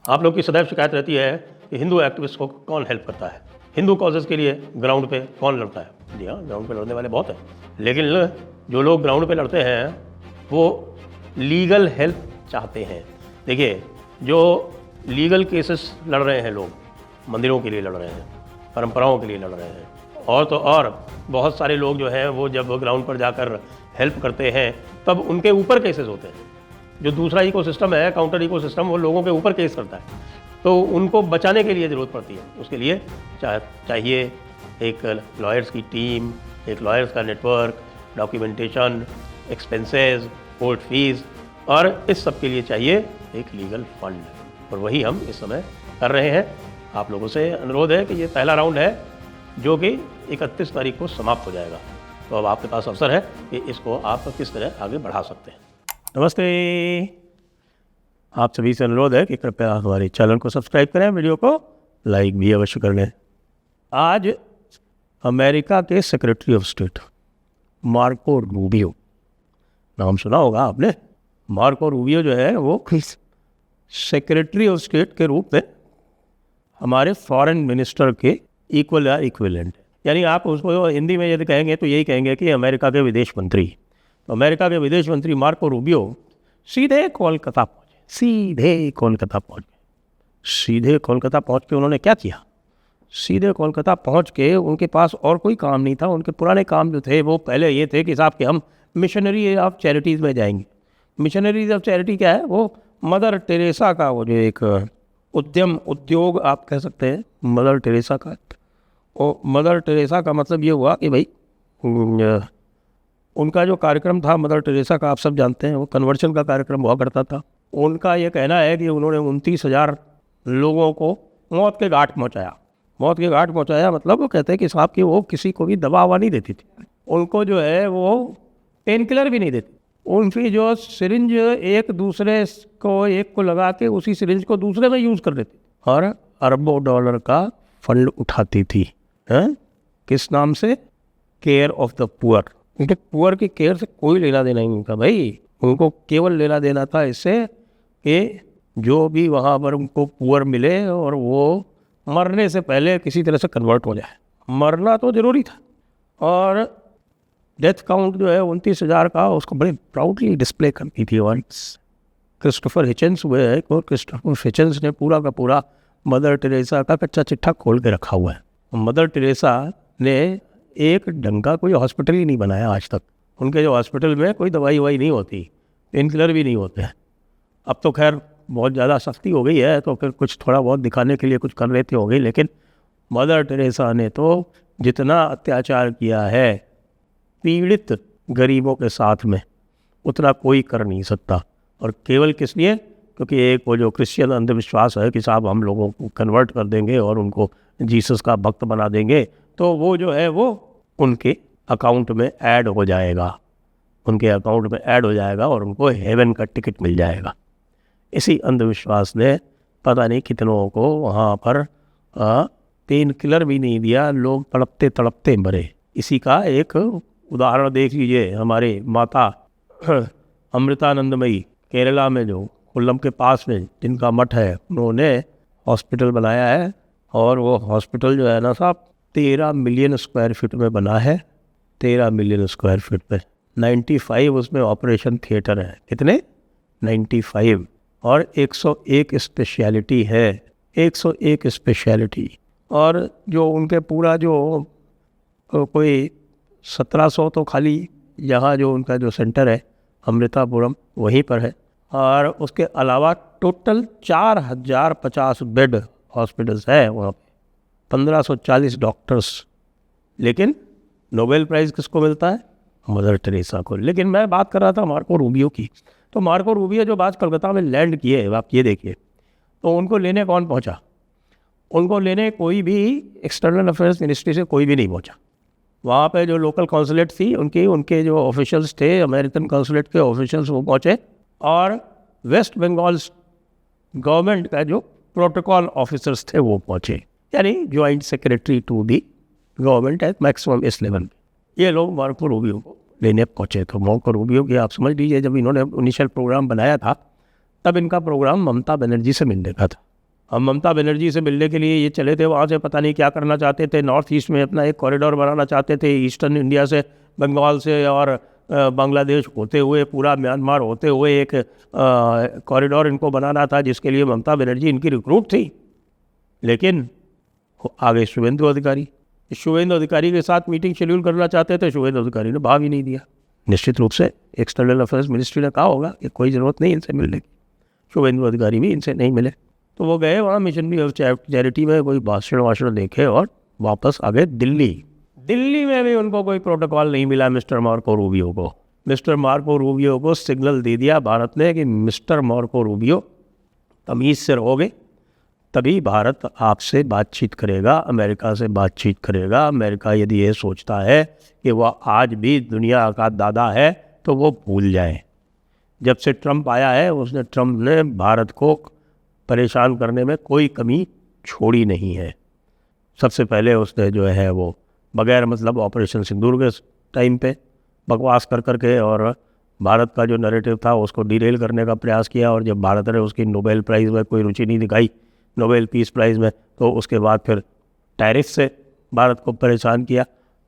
आप लोग की सदैव शिकायत रहती है कि हिंदू एक्टिविस्ट को कौन हेल्प करता है, हिंदू कॉजेज़ के लिए ग्राउंड पे कौन लड़ता है। जी हाँ, ग्राउंड पे लड़ने वाले बहुत हैं, लेकिन जो लोग ग्राउंड पे लड़ते हैं वो लीगल हेल्प चाहते हैं। देखिए, जो लीगल केसेस लड़ रहे हैं लोग, मंदिरों के लिए लड़ रहे हैं, परंपराओं के लिए लड़ रहे हैं, और तो और बहुत सारे लोग जो हैं वो जब ग्राउंड पर जाकर हेल्प करते हैं तब उनके ऊपर केसेस होते हैं। जो दूसरा इकोसिस्टम है, काउंटर इकोसिस्टम, वो लोगों के ऊपर केस करता है, तो उनको बचाने के लिए ज़रूरत पड़ती है। उसके लिए चाहिए एक लॉयर्स की टीम, एक लॉयर्स का network, documentation, expenses, court fees, और इस सब के लिए चाहिए एक लीगल फंड, और वही हम इस समय कर रहे हैं। आप लोगों से अनुरोध है कि ये पहला राउंड है जो कि 31 तारीख को समाप्त हो जाएगा, तो अब आपके पास अवसर है कि इसको आप किस तरह आगे बढ़ा सकते हैं। नमस्ते, आप सभी से अनुरोध है कि कृपया हमारे चैनल को सब्सक्राइब करें, वीडियो को लाइक भी अवश्य कर लें। आज अमेरिका के secretary of state Marco Rubio, नाम सुना होगा आपने। मार्को रूबियो जो है वो सेक्रेटरी ऑफ स्टेट के रूप में हमारे फॉरेन मिनिस्टर के इक्वल या इक्विवेलेंट, यानी आप उसको हिंदी में यदि कहेंगे तो यही कहेंगे कि अमेरिका के विदेश मंत्री। तो अमेरिका के विदेश मंत्री मार्को रूबियो सीधे कोलकाता पहुँचे, सीधे कोलकाता पहुँच के उन्होंने क्या किया? सीधे कोलकाता पहुँच के उनके पास और कोई काम नहीं था। उनके पुराने काम जो थे वो पहले ये थे कि साहब कि हम मिशनरी ऑफ चैरिटीज़ में जाएंगे। मिशनरीज ऑफ चैरिटी क्या है? वो मदर टेरेसा का वो जो एक उद्योग आप कह सकते हैं, मदर टेरेसा का। और मदर टेरेसा का मतलब ये हुआ कि भाई उनका जो कार्यक्रम था मदर टेरेसा का, आप सब जानते हैं, वो कन्वर्शन का कार्यक्रम हुआ करता था। उनका ये कहना है कि उन्होंने 29,000 लोगों को मौत के घाट पहुँचाया। मौत के घाट पहुँचाया मतलब वो कहते हैं कि साहब कि वो किसी को भी दवा ववा नहीं देती थी, उनको जो है वो पेन किलर भी नहीं देती। उनकी जो सिरिंज एक दूसरे को, एक को लगा के उसी सिरिंज को दूसरे में यूज़ कर देती और अरबों डॉलर का फंड उठाती थी। हैं? किस नाम से? Care of the poor. उनके पुअर की केयर से कोई लेना देना ही नहीं था भाई। उनको केवल लेना देना था इससे कि जो भी वहाँ पर उनको पुअर मिले और वो मरने से पहले किसी तरह से कन्वर्ट हो जाए। मरना तो ज़रूरी था। और डेथ काउंट जो है 29,000 का, उसको बड़े प्राउडली डिस्प्ले करती थी। और क्रिस्टोफर हिचन्स हुए हैं, और क्रिस्टोफर हिचन्स ने पूरा का पूरा मदर टेरेसा का कच्चा चिट्ठा खोल के रखा हुआ है। मदर टेरेसा ने एक ढंग का कोई हॉस्पिटल ही नहीं बनाया आज तक। उनके जो हॉस्पिटल में कोई दवाई ववाई नहीं होती, पेन किलर भी नहीं होते हैं। अब तो खैर बहुत ज़्यादा सख्ती हो गई है, तो फिर कुछ थोड़ा बहुत दिखाने के लिए कुछ कर लेते हो गई, लेकिन मदर टेरेसा ने तो जितना अत्याचार किया है पीड़ित गरीबों के साथ में, उतना कोई कर नहीं सकता। और केवल किस लिए? क्योंकि एक वो जो क्रिश्चियन अंधविश्वास है कि साहब हम लोगों को कन्वर्ट कर देंगे और उनको जीसस का भक्त बना देंगे, तो वो जो है वो उनके अकाउंट में ऐड हो जाएगा, उनके अकाउंट में ऐड हो जाएगा और उनको हेवन का टिकट मिल जाएगा। इसी अंधविश्वास ने पता नहीं कितनों को वहाँ पर पेन किलर भी नहीं दिया, लोग तड़पते तड़पते मरे। इसी का एक उदाहरण देख लीजिए, हमारे माता अमृतानंदमयी केरला में, जो कोल्लम के पास में जिनका मठ है, उन्होंने हॉस्पिटल बनाया है। और वो हॉस्पिटल जो है ना साहब 13 मिलियन स्क्वायर फीट में बना है। 13 मिलियन स्क्वायर फीट पे 95 उसमें ऑपरेशन थिएटर है। कितने? 95। और 101 स्पेशलिटी है, 101 स्पेशलिटी। और जो उनके पूरा जो कोई 1700 तो खाली यहाँ जो उनका जो सेंटर है अमृतापुरम वहीं पर है। और उसके अलावा टोटल 4050 बेड हॉस्पिटल्स है वहाँ पे, 1540 डॉक्टर्स। लेकिन नोबेल प्राइज़ किसको मिलता है? मदर टेरेसा को। लेकिन मैं बात कर रहा था मार्को रूबियो की। तो मार्को रूबियो जो आज कलकत्ता में लैंड किए, आप ये देखिए, तो उनको लेने कौन पहुँचा? उनको लेने कोई भी एक्सटर्नल अफेयर्स मिनिस्ट्री से कोई भी नहीं पहुँचा। वहाँ पे जो लोकल कॉन्सुलेट थी उनके जो ऑफिशियल्स थे, अमेरिकन कॉन्सुलेट के ऑफिशियल्स, वो पहुँचे। और वेस्ट बंगाल गवर्नमेंट का जो प्रोटोकॉल ऑफिसर्स थे वो पहुँचे, यानी joint secretary to the government at maximum इस लेवल पे। ये लोग मार्को रूबियो को लेने पहुँचे। तो मार्को रूबियो की आप समझ लीजिए, जब इन्होंने इनिशियल प्रोग्राम बनाया था तब इनका प्रोग्राम ममता बनर्जी से मिलने का था। हम ममता बनर्जी से मिलने के लिए ये चले थे, वहाँ से पता नहीं क्या करना चाहते थे, नॉर्थ ईस्ट में अपना एक कॉरिडोर बनाना चाहते थे, ईस्टर्न इंडिया से, बंगाल से और बांग्लादेश होते हुए, पूरा म्यांमार होते हुए एक कॉरिडोर इनको बनाना था, जिसके लिए ममता बनर्जी इनकी रिक्रूट थी। लेकिन आ गए शुभेंदु अधिकारी। शुभेंदु अधिकारी के साथ मीटिंग शेड्यूल करना चाहते थे, शुभेंदु अधिकारी ने भाग ही नहीं दिया। निश्चित रूप से एक्सटर्नल अफेयर्स मिनिस्ट्री ने कहा होगा कि कोई ज़रूरत नहीं इनसे मिलने की, शुभेंदु अधिकारी भी इनसे नहीं मिले, तो वो गए वहाँ मिशनरी ऑफ चैरिटी में कोई भाषण देखे और वापस आ गए दिल्ली। दिल्ली में भी उनको कोई प्रोटोकॉल नहीं मिला मिस्टर मार्को रूबियो को। मिस्टर मार्को रूबियो को सिग्नल दे दिया भारत ने कि मिस्टर मार्को रूबियो तमीज़ से रहोगे तभी भारत आपसे बातचीत करेगा, अमेरिका से बातचीत करेगा। अमेरिका यदि ये सोचता है कि वह आज भी दुनिया का दादा है तो वो भूल जाए। जब से ट्रंप आया है ट्रंप ने भारत को परेशान करने में कोई कमी छोड़ी नहीं है। सबसे पहले उसने जो है वो बगैर मतलब ऑपरेशन सिंदूर के टाइम पे बकवास कर करके और भारत का जो नैरेटिव था उसको डिरेल करने का प्रयास किया, और जब भारत ने उसकी नोबेल प्राइज़ में कोई रुचि नहीं दिखाई, नोबेल पीस प्राइज़ में, तो उसके बाद फिर टैरिफ से भारत को परेशान किया।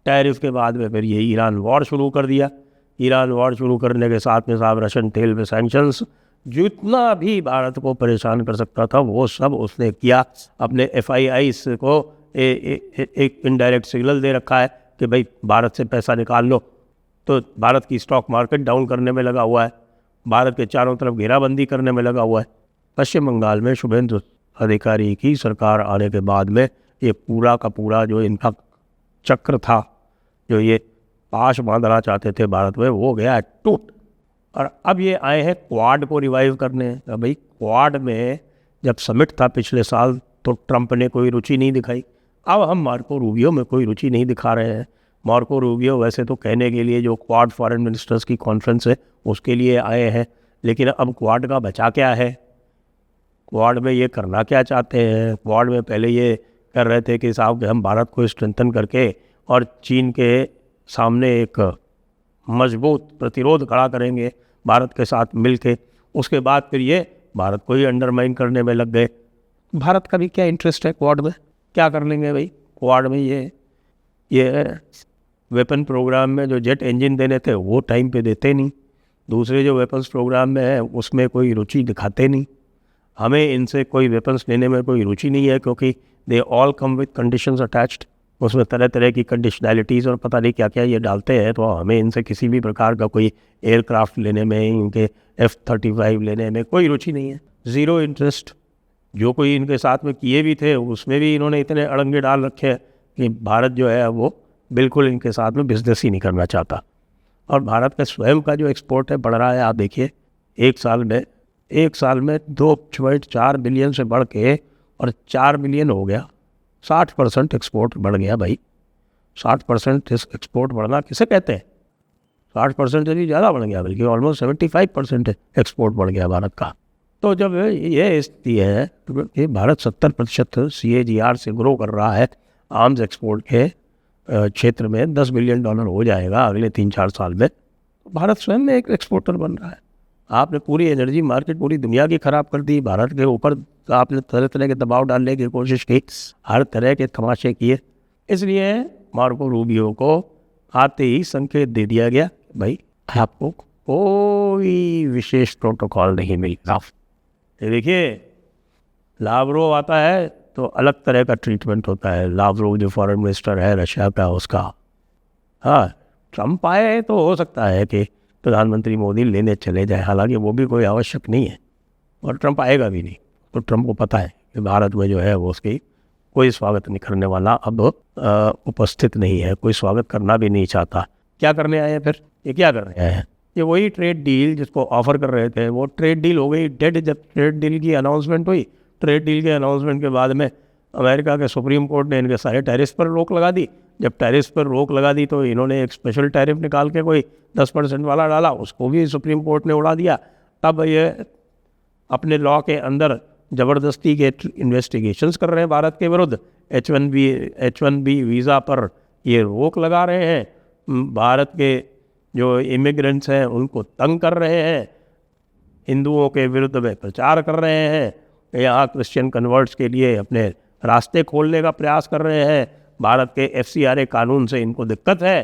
टैरिफ के बाद में फिर ये ईरान वॉर शुरू कर दिया। ईरान वॉर शुरू करने के साथ में साहब रशियन तेल पे सैंक्शंस, जितना भी भारत को परेशान कर सकता था वो सब उसने किया। अपने FII को एक इनडायरेक्ट सिग्नल दे रखा है कि भाई भारत से पैसा निकाल लो, तो भारत की स्टॉक मार्केट डाउन करने में लगा हुआ है, भारत के चारों तरफ घेराबंदी करने में लगा हुआ है। पश्चिम बंगाल में शुभेंदु अधिकारी की सरकार आने के बाद में ये पूरा का पूरा जो इनका चक्र था, जो ये पाश बांधना चाहते थे भारत में, वो गया टूट। और अब ये आए हैं क्वाड को रिवाइव करने। भाई क्वाड में जब समिट था पिछले साल तो ट्रंप ने कोई रुचि नहीं दिखाई। अब हम मार्को रूबियो में कोई रुचि नहीं दिखा रहे हैं। मार्को रूबियो वैसे तो कहने के लिए जो क्वाड फॉरेन मिनिस्टर्स की कॉन्फ्रेंस है उसके लिए आए हैं, लेकिन अब क्वाड का बचा क्या है? क्वाड में ये करना क्या चाहते हैं? क्वाड में पहले ये कर रहे थे कि साहब हम भारत को स्ट्रेंथन करके और चीन के सामने एक मजबूत प्रतिरोध खड़ा करेंगे भारत के साथ मिल के। उसके बाद फिर ये भारत को ही अंडरमाइन करने में लग गए। भारत का भी क्या इंटरेस्ट है क्वाड में? क्या कर लेंगे भाई क्वाड में? ये वेपन प्रोग्राम में जो जेट इंजन देने थे वो टाइम पे देते नहीं, दूसरे जो वेपन्स प्रोग्राम में है उसमें कोई रुचि दिखाते नहीं। हमें इनसे कोई वेपन्स लेने में कोई रुचि नहीं है, क्योंकि they all come with conditions attached. उसमें तरह तरह की कंडीशनैलिटीज़ और पता नहीं क्या क्या ये डालते हैं, तो हमें इनसे किसी भी प्रकार का कोई एयरक्राफ्ट लेने में, इनके F-35 लेने में कोई रुचि नहीं है, ज़ीरो इंटरेस्ट। जो कोई इनके साथ में किए भी थे उसमें भी इन्होंने इतने अड़ंगे डाल रखे हैं कि भारत जो है वो बिल्कुल इनके साथ में बिजनेस ही नहीं करना चाहता। और भारत का स्वयं का जो एक्सपोर्ट है बढ़ रहा है। आप देखिए एक साल में 2.4 बिलियन से बढ़ के और 4 बिलियन हो गया। 60% एक्सपोर्ट बढ़ गया भाई। 60% एक्सपोर्ट बढ़ना किसे कहते हैं? 60% से भी ज़्यादा बढ़ गया, बल्कि ऑलमोस्ट 75% एक्सपोर्ट बढ़ गया भारत का। तो जब ये स्थिति है कि भारत 70% CAGR से ग्रो कर रहा है आर्म्स एक्सपोर्ट के क्षेत्र में, $10 बिलियन हो जाएगा अगले 3-4 साल में, तो भारत स्वयं में एक एक्सपोर्टर बन रहा है। आपने पूरी एनर्जी मार्केट पूरी दुनिया की ख़राब कर दी। भारत के ऊपर आपने तरह तरह के दबाव डालने की कोशिश की, हर तरह के तमाशे किए। इसलिए मार्को रूबियो को आते ही संकेत दे दिया गया, भाई आपको कोई विशेष प्रोटोकॉल नहीं मिलेगा। देखिए लावरोव आता है तो अलग तरह का ट्रीटमेंट होता है। लावरोव जो फॉरेन मिनिस्टर है रशिया का, उसका, हाँ, ट्रंप आए तो हो सकता है कि प्रधानमंत्री मोदी लेने चले जाए, हालांकि वो भी कोई आवश्यक नहीं है और ट्रंप आएगा भी नहीं। तो ट्रंप को पता है कि भारत में जो है वो उसकी कोई स्वागत नहीं करने वाला अब उपस्थित नहीं है, कोई स्वागत करना भी नहीं चाहता। क्या करने आए हैं फिर? ये क्या कर रहे हैं? ये वही ट्रेड डील जिसको ऑफर कर रहे थे, वो ट्रेड डील हो गई डेड। जब ट्रेड डील की अनाउंसमेंट हुई, ट्रेड डील के अनाउंसमेंट के बाद में अमेरिका के सुप्रीम कोर्ट ने इनके सारे टैरिफ पर रोक लगा दी। जब टैरिफ पर रोक लगा दी तो इन्होंने एक स्पेशल टैरिफ निकाल के कोई 10% वाला डाला, उसको भी सुप्रीम कोर्ट ने उड़ा दिया। तब ये अपने लॉ के अंदर ज़बरदस्ती के इन्वेस्टिगेशंस कर रहे हैं भारत के विरुद्ध। H1B वीज़ा पर ये रोक लगा रहे हैं, भारत के जो इमिग्रेंट्स हैं उनको तंग कर रहे हैं, हिंदुओं के विरुद्ध में प्रचार कर रहे हैं, यहाँ क्रिश्चियन कन्वर्ट्स के लिए अपने रास्ते खोलने का प्रयास कर रहे हैं। भारत के FCRA कानून से इनको दिक्कत है,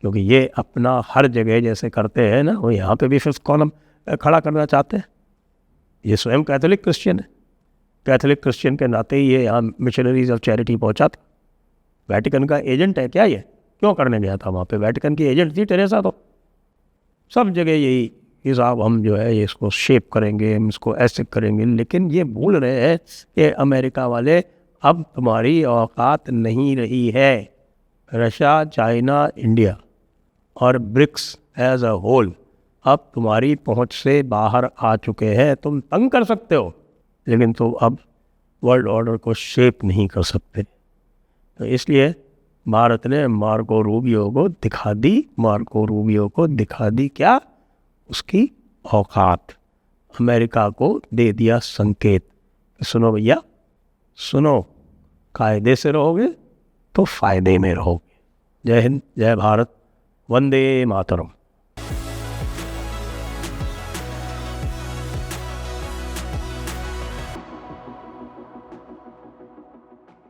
क्योंकि ये अपना हर जगह जैसे करते हैं ना, वो यहाँ पे भी फिफ्थ कॉलम खड़ा करना चाहते हैं। ये स्वयं कैथोलिक क्रिश्चियन है, कैथोलिक क्रिश्चियन के नाते ही ये यहाँ मिशनरीज ऑफ चैरिटी पहुँचा था। वेटिकन का एजेंट है क्या? ये क्यों करने गया था वहाँ पे? वेटिकन की एजेंट थी टेरेसा। तो सब जगह यही हिसाब, हम जो है ये इसको शेप करेंगे, हम इसको ऐसे करेंगे। लेकिन ये भूल रहे हैं कि अमेरिका वाले अब तुम्हारी औकात नहीं रही है। रशिया, चाइना, इंडिया और ब्रिक्स एज अ होल अब तुम्हारी पहुंच से बाहर आ चुके हैं। तुम तंग कर सकते हो, लेकिन तुम अब वर्ल्ड ऑर्डर को शेप नहीं कर सकते। तो इसलिए भारत ने मार्को रूबियो को दिखा दी, मार्को रूबियो को दिखा दी क्या? उसकी औकात। अमेरिका को दे दिया संकेत, सुनो भैया सुनो, कायदे से रहोगे तो फायदे में रहोगे। जय हिंद, जय भारत, वंदे मातरम।